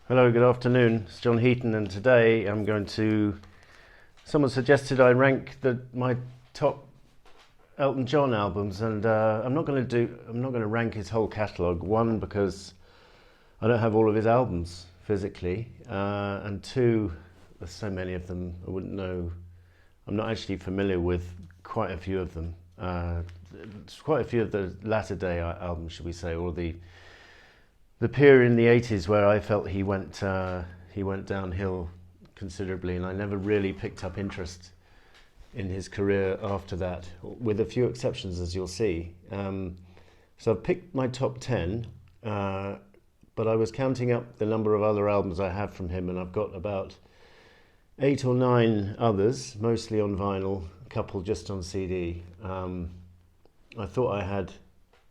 Hello, good afternoon. It's John Heaton, and today I'm going to. Someone suggested I rank my top Elton John albums, and I'm not going to rank his whole catalogue. One, because I don't have all of his albums physically, and two, there's so many of them I wouldn't know. I'm not actually familiar with quite a few of them. Quite a few of the latter day albums, should we say, or the period in the 80s where I felt he went downhill considerably, and I never really picked up interest in his career after that, with a few exceptions, as you'll see. So I've picked my top 10, but I was counting up the number of other albums I have from him, and I've got about 8 or 9 others, mostly on vinyl, a couple just on CD. I thought I had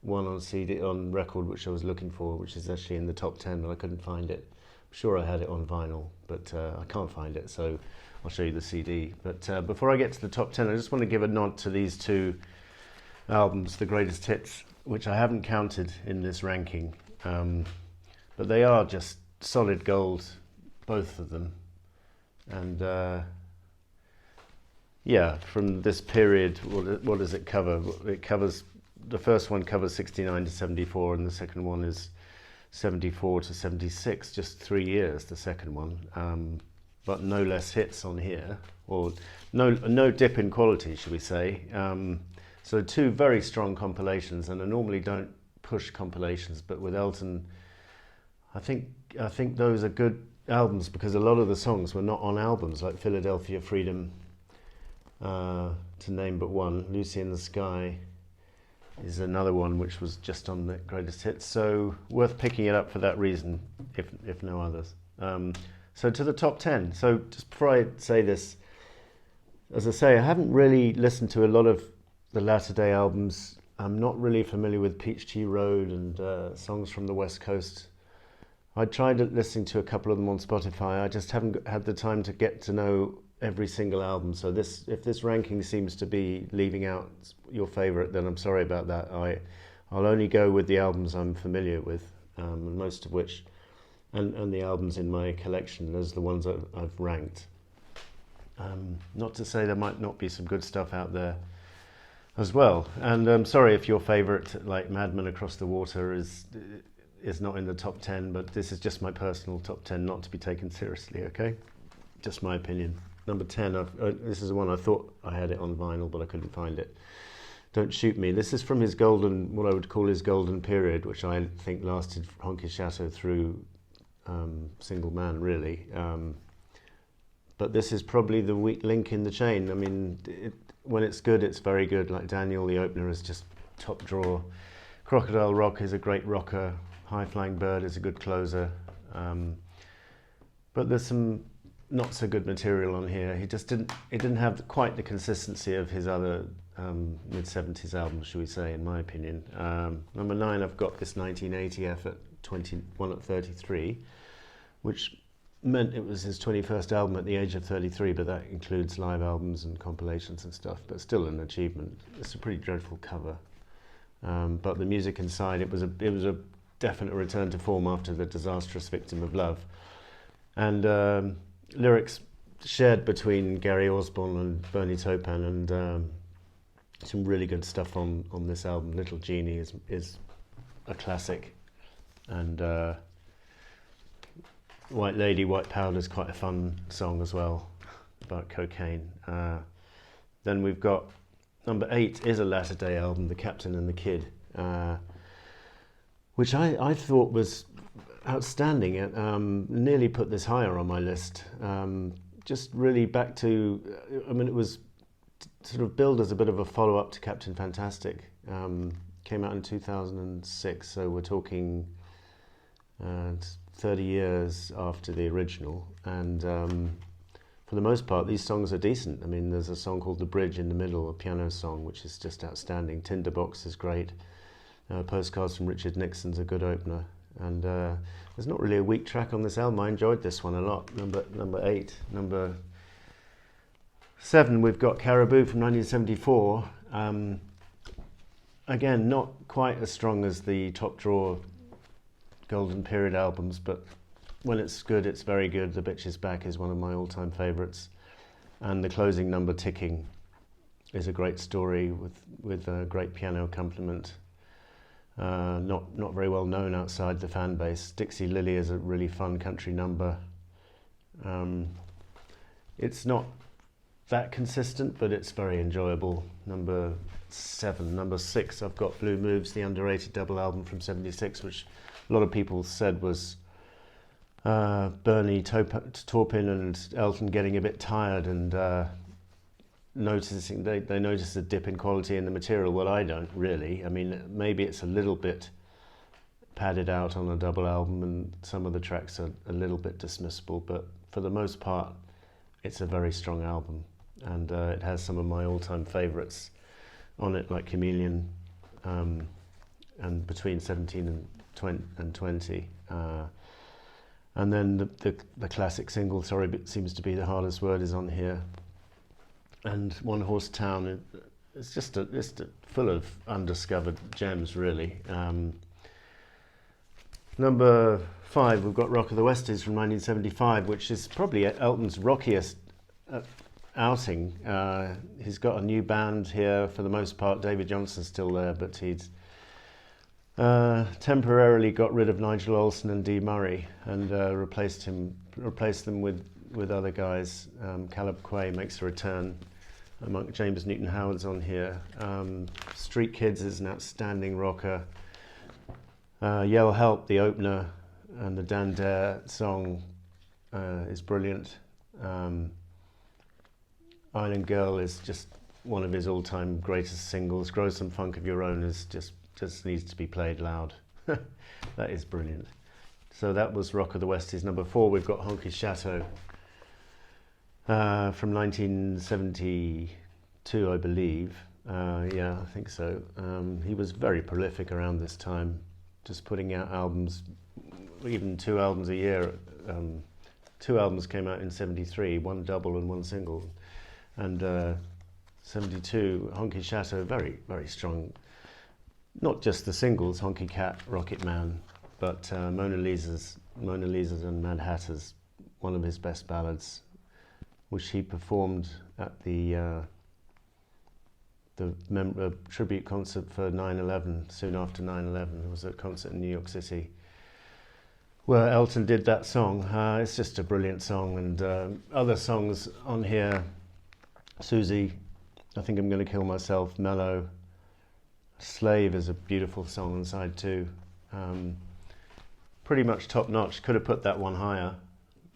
one on CD, on record, which I was looking for, which is actually in the top 10, but I couldn't find it. I'm sure I had it on vinyl, but I can't find it, so I'll show you the CD. But before I get to the top 10, I just want to give a nod to these two albums, the greatest hits, which I haven't counted in this ranking, but they are just solid gold, both of them. And yeah, from this period, what does it cover? It covers, the first one covers 69 to 74, and the second one is 74 to 76, just 3 years, the second one. But no less hits on here, or no dip in quality, should we say. So two very strong compilations, and I normally don't push compilations, but with Elton, I think those are good albums, because a lot of the songs were not on albums, like Philadelphia Freedom, to name but one. Lucy in the Sky is another one which was just on the greatest hits, so worth picking it up for that reason, if no others. So to the top 10. So just before I say this, as I say, I haven't really listened to a lot of the latter day albums. I'm not really familiar with Peachtree Road and songs from the West Coast. I tried listening to a couple of them on Spotify. I just haven't had the time to get to know every single album. So if this ranking seems to be leaving out your favorite, then I'm sorry about that. I'll only go with the albums I'm familiar with, most of which, and the albums in my collection, those are the ones I've ranked. Not to say there might not be some good stuff out there as well. And I'm sorry if your favorite, like Madman Across the Water, is not in the top 10, but this is just my personal top 10, not to be taken seriously, okay? Just my opinion. Number 10, this is the one I thought I had it on vinyl, but I couldn't find it. Don't Shoot Me. This is from his golden, what I would call his golden period, which I think lasted Honky Château through Single Man, really. But this is probably the weak link in the chain. I mean, when it's good, it's very good. Like Daniel, the opener, is just top draw. Crocodile Rock is a great rocker. High Flying Bird is a good closer. But there's some not so good material on here. He didn't have quite the consistency of his other mid-70s albums, should we say, in my opinion. Number 9, I've got this 1980 effort, 21 at 33, which meant it was his 21st album at the age of 33, but that includes live albums and compilations and stuff, but still an achievement. It's a pretty dreadful cover. But the music inside, it was a definite return to form after the disastrous Victim of Love. And lyrics shared between Gary Osborne and Bernie Taupin, and some really good stuff on this album. Little Genie is a classic, and White Lady, White Powder is quite a fun song as well, about cocaine. Then we've got number 8 is a latter day album, The Captain and the Kid, which I thought was outstanding. Nearly put this higher on my list. Just really back to, I mean, it was sort of billed as a bit of a follow-up to Captain Fantastic. Came out in 2006, so we're talking 30 years after the original. And for the most part, these songs are decent. I mean, there's a song called The Bridge in the middle, a piano song, which is just outstanding. Tinderbox is great. Postcards from Richard Nixon's a good opener. And there's not really a weak track on this album. I enjoyed this one a lot. Number 8. Number 7, we've got Caribou from 1974. Again, not quite as strong as the top drawer Golden Period albums, but when it's good, it's very good. The Bitch Is Back is one of my all-time favourites. And the closing number, Ticking, is a great story with a great piano accompaniment. Not very well known outside the fan base. Dixie Lily is a really fun country number. It's not that consistent, but it's very enjoyable. Number 7. Number 6, I've got Blue Moves, the underrated double album from '76, which a lot of people said was Bernie Taupin and Elton getting a bit tired and noticing they noticed a dip in quality in the material. Well, I don't really. I mean, maybe it's a little bit padded out on a double album and some of the tracks are a little bit dismissible, but for the most part it's a very strong album, and it has some of my all-time favourites on it, like Chameleon and Between 17 and 20. And then the classic single, Sorry But Seems to Be the Hardest Word, is on here. And One Horse Town, it's just full of undiscovered gems, really. Number 5, we've got Rock of the Westies from 1975, which is probably Elton's rockiest outing. He's got a new band here for the most part. David Johnson's still there, but he's temporarily got rid of Nigel Olsson and Dee Murray and replaced them with other guys. Caleb Quaye makes a return. James Newton Howard's on here. Street Kids is an outstanding rocker. Yell Help, the opener, and the Dan Dare song is brilliant. Island Girl is just one of his all-time greatest singles. Grow Some Funk of Your Own is just needs to be played loud. That is brilliant. So that was Rock of the Westies. Number 4, we've got Honky Château from 1972, I believe. Yeah, I think so. He was very prolific around this time, just putting out albums, even 2 albums a year. 2 albums came out in '73, 1 double and 1 single. And '72, Honky Château, very, very strong. Not just the singles, Honky Cat, Rocket Man, but Mona Lisa's and Mad Hatter's, one of his best ballads, which he performed at the tribute concert for 9/11, soon after 9/11. There was a concert in New York City where Elton did that song. It's just a brilliant song, and other songs on here, Susie, I Think I'm Gonna Kill Myself, Mellow, Slave is a beautiful song on side 2. Pretty much top notch. Could have put that one higher.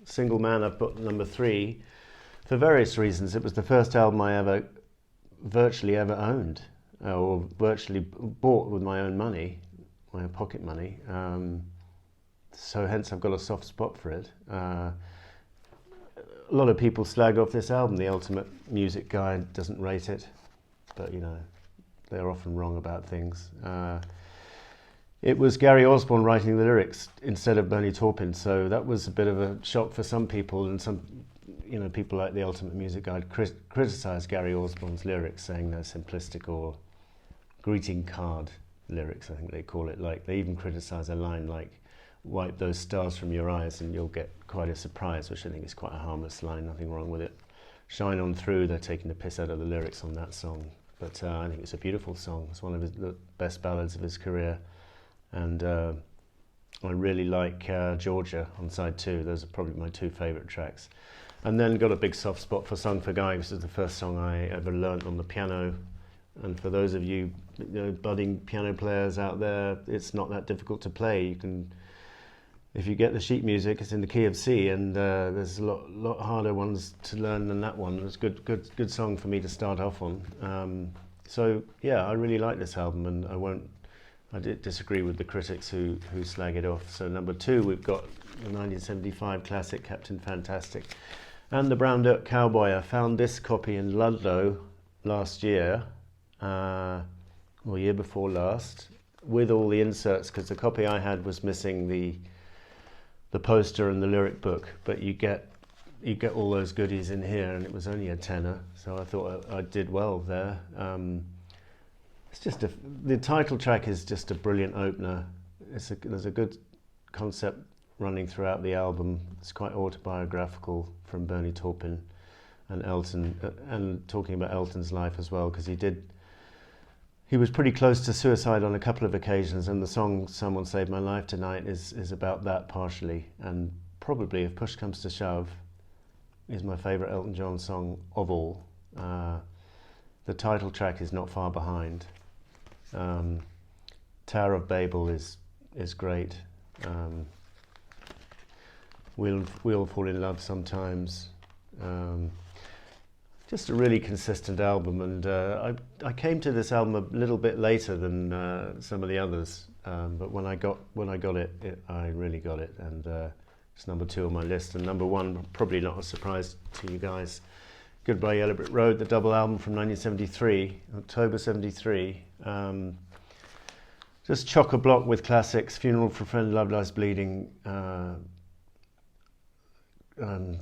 Single Man, I've put number 3 for various reasons. It was the first album I virtually ever owned, or virtually bought with my own money, my pocket money. So hence I've got a soft spot for it. A lot of people slag off this album. The Ultimate Music Guide doesn't rate it, but you know, they're often wrong about things. It was Gary Osborne writing the lyrics instead of Bernie Taupin, so that was a bit of a shock for some people, and some, you know, people like the Ultimate Music Guide criticised Gary Osborne's lyrics, saying they're simplistic or greeting card lyrics, I think they call it. Like, they even criticise a line like, "Wipe those stars from your eyes and you'll get quite a surprise," which I think is quite a harmless line, nothing wrong with it. "Shine On Through," they're taking the piss out of the lyrics on that song. But I think it's a beautiful song. It's one of the best ballads of his career. And I really like Georgia on side 2. Those are probably my 2 favourite tracks. And then got a big soft spot for Song for Guy. This is the first song I ever learnt on the piano. And for those of you, budding piano players out there, it's not that difficult to play. You can, if you get the sheet music, it's in the key of C, and there's a lot harder ones to learn than that one. It's a good song for me to start off on. So yeah, I really like this album, and I did disagree with the critics who slag it off. So number 2, we've got the 1975 classic Captain Fantastic, and the Brown Dirt Cowboy. I found this copy in Ludlow last year, or year before last, with all the inserts, because the copy I had was missing the poster and the lyric book, but you get all those goodies in here, and it was only a tenner, so I thought I did well there. It's just the title track is just a brilliant opener. There's a good concept running throughout the album. It's quite autobiographical from Bernie Taupin and Elton, and talking about Elton's life as well, because he was pretty close to suicide on a couple of occasions, and the song "Someone Saved My Life Tonight" is about that partially, and probably, if push comes to shove, is my favourite Elton John song of all. The title track is not far behind. Tower of Babel is great. We'll Fall in Love Sometimes. Just a really consistent album, and I came to this album a little bit later than some of the others, but when I got it, I really got it, and it's number 2 on my list. And number 1, probably not a surprise to you guys, Goodbye Yellow Brick Road, the double album from 1973, October 73. Just chock-a-block with classics. Funeral for a Friend, Love Lies Bleeding.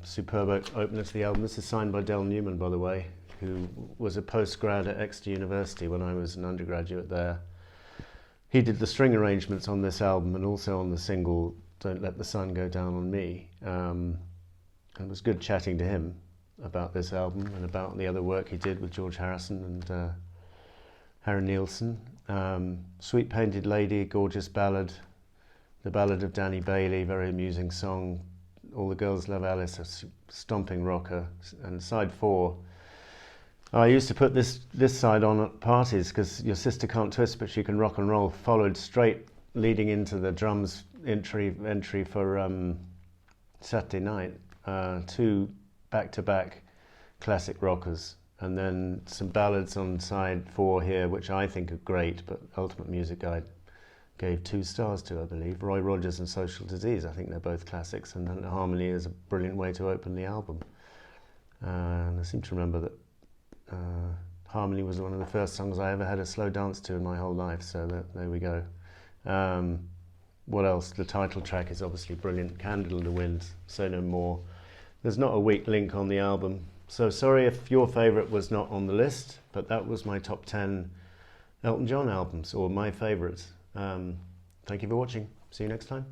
Superb opener to the album. This is signed by Del Newman, by the way, who was a postgrad at Exeter University when I was an undergraduate there. He did the string arrangements on this album and also on the single Don't Let the Sun Go Down on Me. And it was good chatting to him about this album and about the other work he did with George Harrison and Harry Nilsson. Sweet Painted Lady, gorgeous ballad. The Ballad of Danny Bailey, very amusing song. All the Girls Love Alice, a stomping rocker. And side 4, I used to put this side on at parties because Your Sister Can't Twist But She Can Rock and Roll followed straight leading into the drums entry for Saturday night. 2 back-to-back classic rockers, and then some ballads on side 4 here, which I think are great, but Ultimate Music Guide gave 2 stars to, I believe. Roy Rogers and Social Disease, I think they're both classics, and then Harmony is a brilliant way to open the album. And I seem to remember that Harmony was one of the first songs I ever had a slow dance to in my whole life, so there we go. What else? The title track is obviously brilliant. Candle in the Wind, Say No More. There's not a weak link on the album. So sorry if your favourite was not on the list, but that was my top 10 Elton John albums, or my favourites. Thank you for watching. See you next time.